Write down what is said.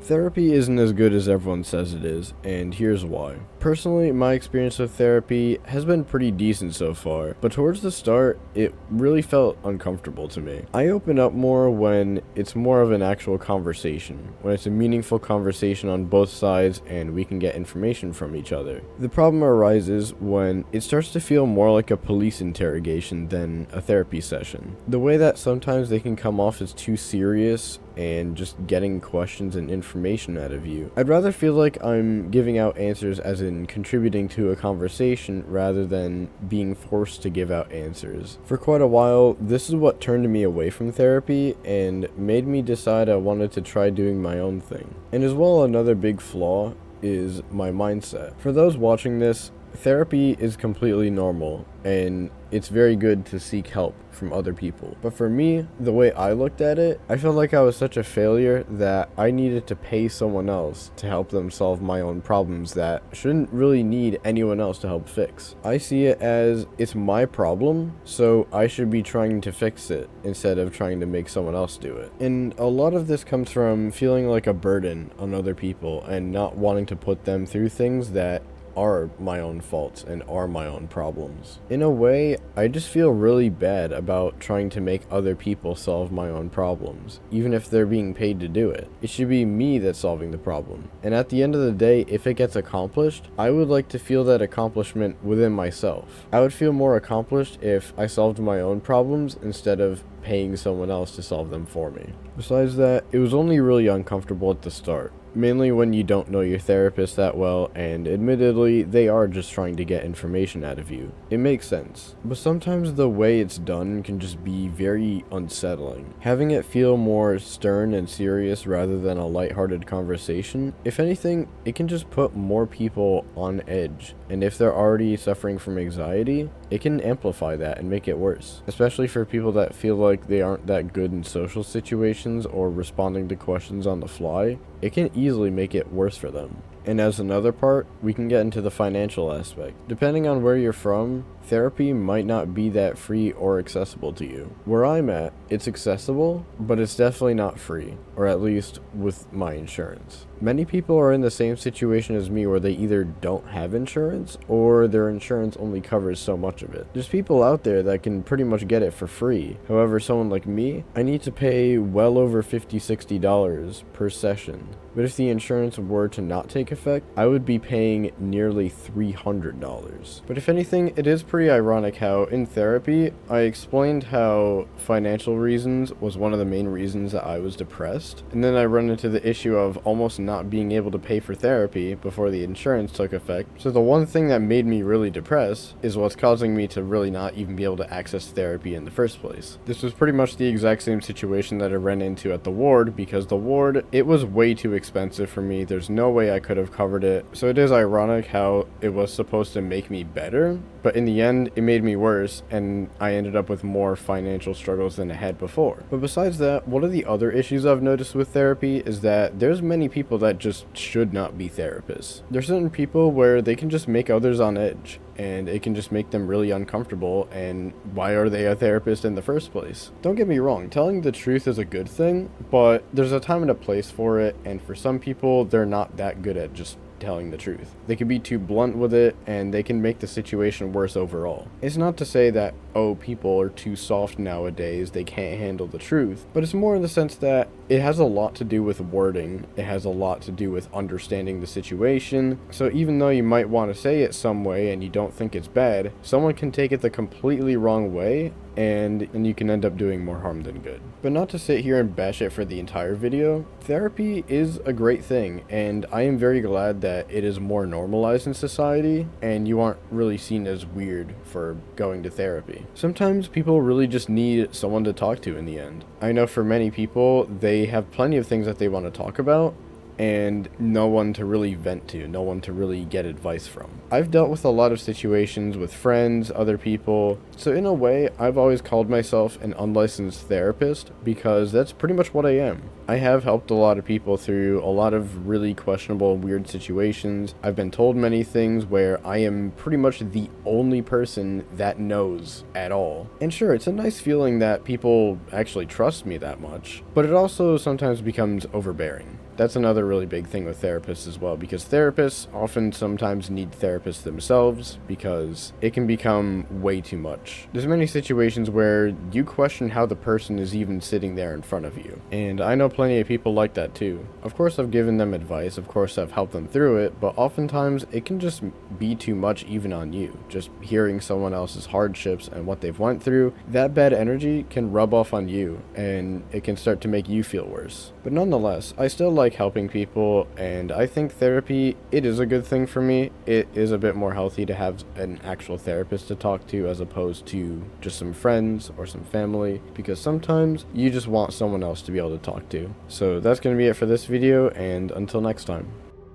Therapy isn't as good as everyone says it is, and here's why. Personally, my experience with therapy has been pretty decent so far, but towards the start, it really felt uncomfortable to me. I open up more when it's more of an actual conversation, when it's a meaningful conversation on both sides and we can get information from each other. The problem arises when it starts to feel more like a police interrogation than a therapy session. The way that sometimes they can come off as too serious and just getting questions and information out of you. I'd rather feel like I'm giving out answers as in contributing to a conversation rather than being forced to give out answers. For quite a while, this is what turned me away from therapy and made me decide I wanted to try doing my own thing. And as well, another big flaw is my mindset. For those watching this, therapy is completely normal, and it's very good to seek help from other people. But for me, the way I looked at it, I felt like I was such a failure that I needed to pay someone else to help them solve my own problems that shouldn't really need anyone else to help fix. I see it as it's my problem, so I should be trying to fix it instead of trying to make someone else do it. And a lot of this comes from feeling like a burden on other people and not wanting to put them through things that are my own faults and are my own problems. In a way, I just feel really bad about trying to make other people solve my own problems, even if they're being paid to do it. It should be me that's solving the problem. And at the end of the day, if it gets accomplished, I would like to feel that accomplishment within myself. I would feel more accomplished if I solved my own problems instead of paying someone else to solve them for me. Besides that, it was only really uncomfortable at the start. Mainly when you don't know your therapist that well, and admittedly, they are just trying to get information out of you. It makes sense. But sometimes the way it's done can just be very unsettling. Having it feel more stern and serious rather than a lighthearted conversation, if anything, it can just put more people on edge. And if they're already suffering from anxiety, it can amplify that and make it worse. Especially for people that feel like they aren't that good in social situations or responding to questions on the fly, it can easily make it worse for them. And as another part, we can get into the financial aspect. Depending on where you're from, therapy might not be that free or accessible to you. Where I'm at, it's accessible, but it's definitely not free, or at least with my insurance. Many people are in the same situation as me where they either don't have insurance or their insurance only covers so much of it. There's people out there that can pretty much get it for free. However, someone like me, I need to pay well over $50-$60 per session. But if the insurance were to not take effect, I would be paying nearly $300. But if anything, it is pretty ironic how in therapy, I explained how financial reasons was one of the main reasons that I was depressed. And then I run into the issue of almost not being able to pay for therapy before the insurance took effect. So the one thing that made me really depressed is what's causing me to really not even be able to access therapy in the first place. This was pretty much the exact same situation that I ran into at the ward, because the ward, it was way too expensive for me. There's no way I could have covered it. So it is ironic how it was supposed to make me better, but in the end, it made me worse, and I ended up with more financial struggles than I had before. But besides that, one of the other issues I've noticed with therapy is that there's many people that just should not be therapists. There's certain people where they can just make others on edge, and it can just make them really uncomfortable, and why are they a therapist in the first place? Don't get me wrong, telling the truth is a good thing, but there's a time and a place for it, and for some people, they're not that good at just telling the truth. They can be too blunt with it, and they can make the situation worse overall. It's not to say that, oh, people are too soft nowadays, they can't handle the truth, but it's more in the sense that it has a lot to do with wording, it has a lot to do with understanding the situation, so even though you might want to say it some way and you don't think it's bad, someone can take it the completely wrong way, and you can end up doing more harm than good. But not to sit here and bash it for the entire video, therapy is a great thing, and I am very glad that it is more normalized in society, and you aren't really seen as weird for going to therapy. Sometimes people really just need someone to talk to in the end. I know for many people, they have plenty of things that they want to talk about, and no one to really vent to, no one to really get advice from. I've dealt with a lot of situations with friends, other people, so in a way, I've always called myself an unlicensed therapist because that's pretty much what I am. I have helped a lot of people through a lot of really questionable and weird situations. I've been told many things where I am pretty much the only person that knows at all. And sure, it's a nice feeling that people actually trust me that much, but it also sometimes becomes overbearing. that's another really big thing with therapists as well, because therapists often sometimes need therapists themselves because it can become way too much. There's many situations where you question how the person is even sitting there in front of you, and I know plenty of people like that too. Of course I've given them advice, of course I've helped them through it, but oftentimes it can just be too much even on you. Just hearing someone else's hardships and what they've went through, that bad energy can rub off on you, and it can start to make you feel worse. But nonetheless, I still like helping people, and I think therapy, it is a good thing for me. It is a bit more healthy to have an actual therapist to talk to as opposed to just some friends or some family, because sometimes you just want someone else to be able to talk to. So that's going to be it for this video, and until next time.